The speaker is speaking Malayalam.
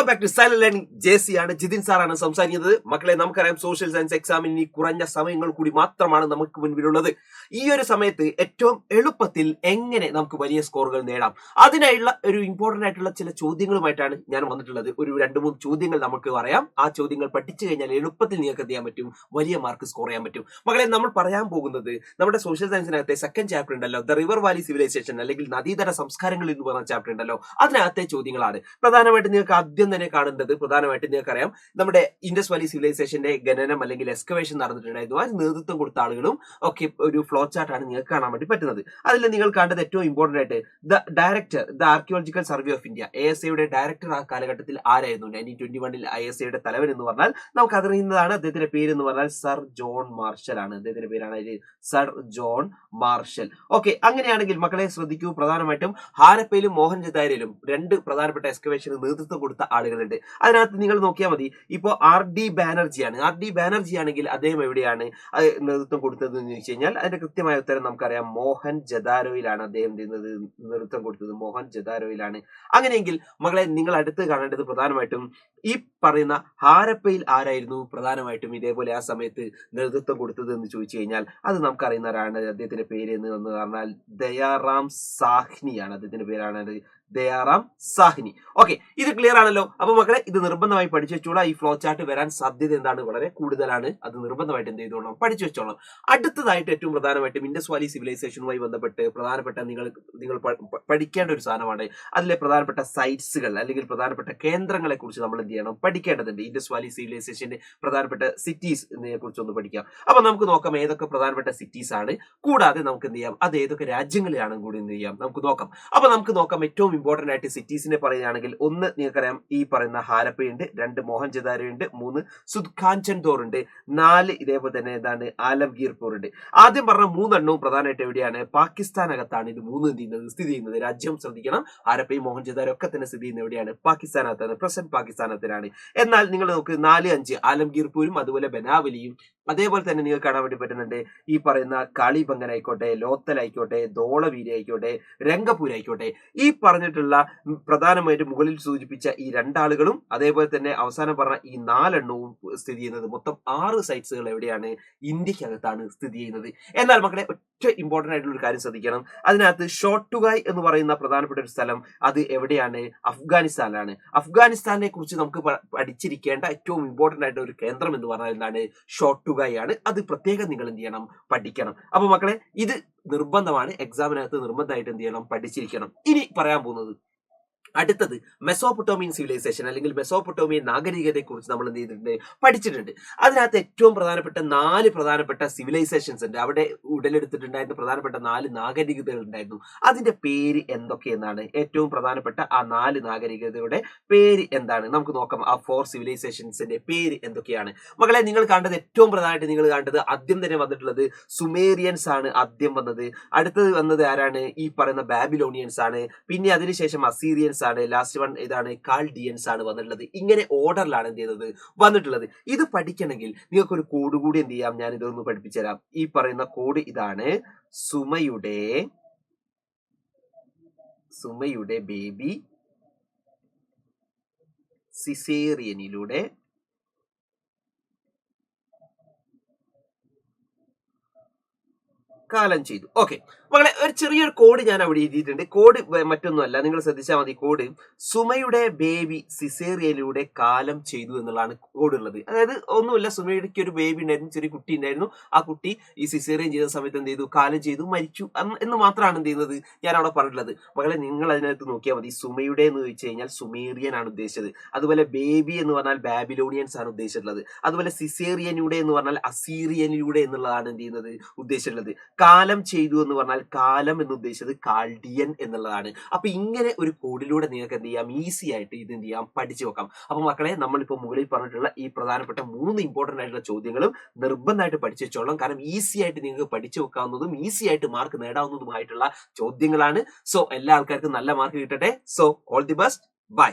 Welcome back to silent learning. Jessy ആണ്, ജിതിൻ സാറാണ് സംസാരിക്കുന്നത്. മക്കളെ, നമുക്കറിയാം സോഷ്യൽ സയൻസ് എക്സാമിന് ഇനി കുറഞ്ഞ സമയങ്ങൾ കൂടി മാത്രമാണ് നമുക്ക് മുൻപിലുള്ളത്. ഈ ഒരു സമയത്ത് ഏറ്റവും എളുപ്പത്തിൽ എങ്ങനെ നമുക്ക് വലിയ സ്കോറുകൾ നേടാം, അതിനായുള്ള ഒരു ഇമ്പോർട്ടന്റ് ആയിട്ടുള്ള ചില ചോദ്യങ്ങളുമായിട്ടാണ് ഞാൻ വന്നിട്ടുള്ളത്. ഒരു 2-3 ചോദ്യങ്ങൾ നമുക്ക് പറയാം. ആ ചോദ്യങ്ങൾ പഠിച്ചു കഴിഞ്ഞാൽ എളുപ്പത്തിൽ നിങ്ങൾക്ക് എന്ത് ചെയ്യാൻ പറ്റും, വലിയ മാർക്ക് സ്കോർ ചെയ്യാൻ പറ്റും. മക്കളെ, നമ്മൾ പറയാൻ പോകുന്നത് നമ്മുടെ സോഷ്യൽ സയൻസിനകത്തെ സെക്കൻഡ് ചാപ്റ്റർ ഉണ്ടല്ലോ, ദ റിവർ വാലി സിവിലൈസേഷൻ അല്ലെങ്കിൽ നദീതട സംസ്കാരങ്ങൾ എന്ന് പറഞ്ഞ ചാപ്റ്റർ ഉണ്ടല്ലോ, അതിനകത്തെ ചോദ്യങ്ങളാണ്. പ്രധാനമായിട്ട് നിങ്ങൾക്ക് ആദ്യം തന്നെ കാണേണ്ടത്, പ്രധാനമായിട്ട് നിങ്ങൾക്കറിയാം, നമ്മുടെ ഇൻഡസ് വാലി സിവിലൈസേഷന്റെ ഖനനം അല്ലെങ്കിൽ എക്സ്കവേഷൻ നടന്നിട്ടുണ്ടായിരുന്നു. അതിന് നേതൃത്വം കൊടുത്ത ആളുകളും ഒക്കെ ഒരു ഫ്ലോ ചാർട്ട് ആണ് നിങ്ങൾക്ക് കാണാൻ വേണ്ടി പറ്റുന്നത്. അതിൽ നിങ്ങൾ കണ്ടത് ഏറ്റവും ഇമ്പോർട്ടന്റ് ആയിട്ട് the archaeological survey of India, ASAയുടെ ഡയറക്ടർ ആ കാലഘട്ടത്തിൽ ആരായിരുന്നു? 1921 ASAയുടെ തലവൻ എന്ന് പറഞ്ഞാൽ നമുക്ക് അറിയുന്നതാണ്. അദ്ദേഹത്തിന്റെ പേര് എന്ന് പറഞ്ഞാൽ സർ ജോൺ മാർഷൽ ആണ്. അദ്ദേഹത്തിന്റെ പേരാണ് സർ ജോൺ മാർഷൽ. ഓക്കെ, അങ്ങനെയാണെങ്കിൽ മക്കളെ ശ്രദ്ധിക്കൂ. പ്രധാനമായിട്ടും ഹാരപ്പയിലും മോഹൻജദാരോയിലും 2 പ്രധാനപ്പെട്ട എക്സ്കവേഷന് നേതൃത്വം കൊടുത്ത ആളുകളുണ്ട്. അതിനകത്ത് നിങ്ങൾ നോക്കിയാൽ മതി. ഇപ്പോ R.D. ബാനർജിയാണ്. R.D. ബാനർജി ആണെങ്കിൽ അദ്ദേഹം എവിടെയാണ് നേതൃത്വം കൊടുത്തത് എന്ന് ചോദിച്ചു കഴിഞ്ഞാൽ അതിന്റെ കൃത്യമായ ഉത്തരം നമുക്കറിയാം, മോഹൻജദാരോയിലാണ് അദ്ദേഹം നേതൃത്വം കൊടുത്തത്. മോഹൻജദാരോയിലാണ്. അങ്ങനെയെങ്കിൽ മകളെ, നിങ്ങൾ അടുത്ത് കാണേണ്ടത് പ്രധാനമായിട്ടും ഈ പറയുന്ന ഹാരപ്പയിൽ ആരായിരുന്നു പ്രധാനമായിട്ടും ഇതേപോലെ ആ സമയത്ത് നേതൃത്വം കൊടുത്തത് എന്ന് ചോദിച്ചു കഴിഞ്ഞാൽ അത് നമുക്കറിയുന്നവരാണ്. അദ്ദേഹത്തിന്റെ പേര് എന്ന് പറഞ്ഞാൽ ദയാറാം സാഹ്നിയാണ്. അദ്ദേഹത്തിന്റെ പേരാണ് ദയാറാം സാഹ്നി. ഓക്കെ, ഇത് ക്ലിയർ ആണല്ലോ. അപ്പൊ മക്കളെ, ഇത് നിർബന്ധമായി പഠിച്ചു വെച്ചോളാം. ഈ ഫ്ലോ ചാർട്ട് വരാൻ സാധ്യത എന്താണ്, വളരെ കൂടുതലാണ്. അത് നിർബന്ധമായിട്ട് എന്ത് ചെയ്തോളാം, പഠിച്ചു വെച്ചോളാം. അടുത്തതായിട്ട് ഏറ്റവും പ്രധാനമായിട്ടും ഇൻഡസ് വാലി സിവിലൈസേഷനുമായി ബന്ധപ്പെട്ട് പ്രധാനപ്പെട്ട നിങ്ങൾ പഠിക്കേണ്ട ഒരു സാധനമാണ്. അതിലെ പ്രധാനപ്പെട്ട സൈറ്റ്സുകൾ അല്ലെങ്കിൽ പ്രധാനപ്പെട്ട കേന്ദ്രങ്ങളെ കുറിച്ച് നമ്മൾ എന്ത് ചെയ്യണം, പഠിക്കേണ്ടതുണ്ട്. ഇൻഡസ് വാലി സിവിലൈസേഷന്റെ പ്രധാനപ്പെട്ട സിറ്റീസിനെ കുറിച്ച് ഒന്ന് പഠിക്കാം. അപ്പൊ നമുക്ക് നോക്കാം ഏതൊക്കെ പ്രധാനപ്പെട്ട സിറ്റീസ് ആണ്, കൂടാതെ നമുക്ക് എന്ത് ചെയ്യാം, അത് ഏതൊക്കെ രാജ്യങ്ങളിലാണെന്ന് കൂടി എന്ത് ചെയ്യാം, നമുക്ക് നോക്കാം. അപ്പൊ നമുക്ക് നോക്കാം. ഏറ്റവും ഇമ്പോർട്ടന്റ് ആയിട്ട് സിറ്റീസിനെ പറയുകയാണെങ്കിൽ, 1 നിങ്ങൾക്കറിയാം ഈ പറയുന്ന ഹാരപ്പയുണ്ട്, 2 മോഹൻജദാരോയുണ്ട്, 3 സുദ്ഖാൻചൻദോർ ഉണ്ട്, 4 ഇതേപോലെ തന്നെ എന്താണ് ആലംഗീർപൂർ ഉണ്ട്. ആദ്യം പറഞ്ഞ 3 എണ്ണവും പ്രധാനമായിട്ട് എവിടെയാണ്, പാകിസ്ഥാനകത്താണ്. ഇത് 3 സ്ഥിതി ചെയ്യുന്നത്. രാജ്യം ശ്രദ്ധിക്കണം, ഹാരപ്പയും മോഹൻജദാരോ ഒക്കെ തന്നെ സ്ഥിതി ചെയ്യുന്നത് എവിടെയാണ്, പാകിസ്ഥാനകത്താണ്. പ്രസന്റ് പാകിസ്ഥാനത്തിലാണ്. എന്നാൽ നിങ്ങൾ നോക്ക് 4, 5 ആലംഗീർപൂരും അതുപോലെ ബനാവലിയും അതേപോലെ തന്നെ നിങ്ങൾക്ക് കാണാൻ വേണ്ടി പറ്റുന്നുണ്ട്. ഈ പറയുന്ന കാളിബംഗൻ ആയിക്കോട്ടെ, ലോത്തൽ ആയിക്കോട്ടെ, ധോളവീരി ആയിക്കോട്ടെ, രംഗപൂർ ആയിക്കോട്ടെ, ഈ പറഞ്ഞിട്ടുള്ള പ്രധാനമായിട്ട് മുകളിൽ സൂചിപ്പിച്ച ഈ 2 ആളുകളും അതേപോലെ തന്നെ അവസാനം പറഞ്ഞ ഈ 4 എണ്ണവും സ്ഥിതി ചെയ്യുന്നത്, മൊത്തം 6 സൈറ്റ്സുകൾ എവിടെയാണ്, ഇന്ത്യക്കകത്താണ് സ്ഥിതി ചെയ്യുന്നത്. എന്നാൽ മക്കളെ, ഒറ്റ ഇമ്പോർട്ടന്റ് ആയിട്ടുള്ള ഒരു കാര്യം ശ്രദ്ധിക്കണം. അതിനകത്ത് ഷോട്ടുഗായ് എന്ന് പറയുന്ന പ്രധാനപ്പെട്ട ഒരു സ്ഥലം, അത് എവിടെയാണ്, അഫ്ഗാനിസ്ഥാനിലാണ്. അഫ്ഗാനിസ്ഥാനെ കുറിച്ച് നമുക്ക് പഠിച്ചിരിക്കേണ്ട ഏറ്റവും ഇമ്പോർട്ടന്റ് ആയിട്ടുള്ള ഒരു കേന്ദ്രം എന്ന് പറഞ്ഞാൽ എന്താണ്, ഷോട്ടുഗായ് ആണ്. അത് പ്രത്യേകം നിങ്ങൾ എന്ത് ചെയ്യണം, പഠിക്കണം. അപ്പൊ മക്കളെ, ഇത് നിർബന്ധമാണ്. എക്സാമിനകത്ത് നിർബന്ധമായിട്ട് എന്ത് ചെയ്യണം, പഠിച്ചിരിക്കണം. ഇനി പറയാൻ പോകുന്നത് അടുത്തത് മെസോപ്പൊട്ടോമിയൻ സിവിലൈസേഷൻ അല്ലെങ്കിൽ മെസോപ്പൊട്ടോമിയൻ നാഗരികതയെ കുറിച്ച് നമ്മൾ എന്ത് ചെയ്തിട്ടുണ്ട്, പഠിച്ചിട്ടുണ്ട്. അതിനകത്ത് ഏറ്റവും പ്രധാനപ്പെട്ട 4 പ്രധാനപ്പെട്ട സിവിലൈസേഷൻസ് ഉണ്ട്. അവിടെ ഉടലെടുത്തിട്ടുണ്ടായിരുന്ന പ്രധാനപ്പെട്ട 4 നാഗരികതകൾ ഉണ്ടായിരുന്നു. അതിന്റെ പേര് എന്തൊക്കെയെന്നാണ്, ഏറ്റവും പ്രധാനപ്പെട്ട ആ 4 നാഗരികതയുടെ പേര് എന്താണ്, നമുക്ക് നോക്കാം. ആ 4 സിവിലൈസേഷൻസിന്റെ പേര് എന്തൊക്കെയാണ്. മക്കളെ, നിങ്ങൾ കണ്ടത് ഏറ്റവും പ്രധാനമായിട്ട് നിങ്ങൾ കണ്ടത് ആദ്യം തന്നെ വന്നിട്ടുള്ളത് സുമേറിയൻസ് ആണ്. ആദ്യം വന്നത്. അടുത്തത് വന്നത് ആരാണ്, ഈ പറയുന്ന ബാബിലോണിയൻസ് ആണ്. പിന്നെ അതിനുശേഷം അസീറിയൻസ് ആണ്. ലാസ്റ്റ് വൺ ഇതാണ് കാൽഡിയൻസ് ആണ് വന്നിട്ടുള്ളത്. ഇങ്ങനെ ഓർഡറിലാണ് എന്ത് ചെയ്യുന്നത്, വന്നിട്ടുള്ളത്. ഇത് പഠിക്കണമെങ്കിൽ നിങ്ങൾക്ക് ഒരു കോഡ് കൂടി എന്ത് ചെയ്യാം, ഞാൻ ഇതൊന്ന് പഠിപ്പിച്ചു തരാം. ഈ പറയുന്ന കോഡ് ഇതാണ്. സുമയുടെ ബേബി സിസേറിയനിലൂടെ കാലം ചെയ്തു. ഓക്കെ മകളെ, ഒരു ചെറിയൊരു കോഡ് ഞാൻ അവിടെ എഴുതിയിട്ടുണ്ട്. കോഡ് മറ്റൊന്നുമല്ല, നിങ്ങൾ ശ്രദ്ധിച്ചാൽ മതി. കോഡ് സുമയുടെ ബേബി സിസേറിയനിലൂടെ കാലം ചെയ്തു എന്നുള്ളതാണ് കോഡ് ഉള്ളത്. അതായത് ഒന്നുമില്ല, സുമയുടെ ഒരു ബേബി ഉണ്ടായിരുന്നു, ചെറിയ കുട്ടി ഉണ്ടായിരുന്നു. ആ കുട്ടി ഈ സിസേറിയൻ ചെയ്ത സമയത്ത് എന്ത് ചെയ്തു, കാലം ചെയ്തു, മരിച്ചു എന്ന് മാത്രമാണ് എന്ത് ചെയ്യുന്നത്, ഞാൻ അവിടെ പറഞ്ഞിട്ടുള്ളത്. മകളെ, നിങ്ങൾ അതിനകത്ത് നോക്കിയാൽ മതി. സുമയുടെ എന്ന് ചോദിച്ചു കഴിഞ്ഞാൽ സുമേറിയൻ ആണ് ഉദ്ദേശിച്ചത്. അതുപോലെ ബേബി എന്ന് പറഞ്ഞാൽ ബാബിലോണിയൻസ് ആണ് ഉദ്ദേശിച്ചിട്ടുള്ളത്. അതുപോലെ സിസേറിയനിലൂടെ എന്ന് പറഞ്ഞാൽ അസീറിയനിലൂടെ എന്നുള്ളതാണ് എന്ത് ചെയ്യുന്നത്, ഉദ്ദേശിച്ചിട്ടുള്ളത്. കാലം ചെയ്തു എന്ന് പറഞ്ഞാൽ കാലം എന്ന് ഉദ്ദേശിച്ചത് കാൽഡിയൻ എന്നുള്ളതാണ്. അപ്പൊ ഇങ്ങനെ ഒരു കോഡിലൂടെ നിങ്ങൾക്ക് എന്ത് ചെയ്യാം, ഈസി ആയിട്ട് ഇത് എന്ത് ചെയ്യാം, പഠിച്ചു വെക്കാം. അപ്പൊ മക്കളെ, നമ്മളിപ്പോ മുകളിൽ പറഞ്ഞിട്ടുള്ള ഈ പ്രധാനപ്പെട്ട 3 ഇമ്പോർട്ടന്റ് ആയിട്ടുള്ള ചോദ്യങ്ങളും നിർബന്ധമായിട്ട് പഠിച്ചു വെച്ചോളാം. കാരണം ഈസി ആയിട്ട് നിങ്ങൾക്ക് പഠിച്ചു വെക്കാവുന്നതും ഈസി ആയിട്ട് മാർക്ക് നേടാവുന്നതുമായിട്ടുള്ള ചോദ്യങ്ങളാണ്. സോ എല്ലാ ആൾക്കാർക്കും നല്ല മാർക്ക് കിട്ടട്ടെ. So all the best. By.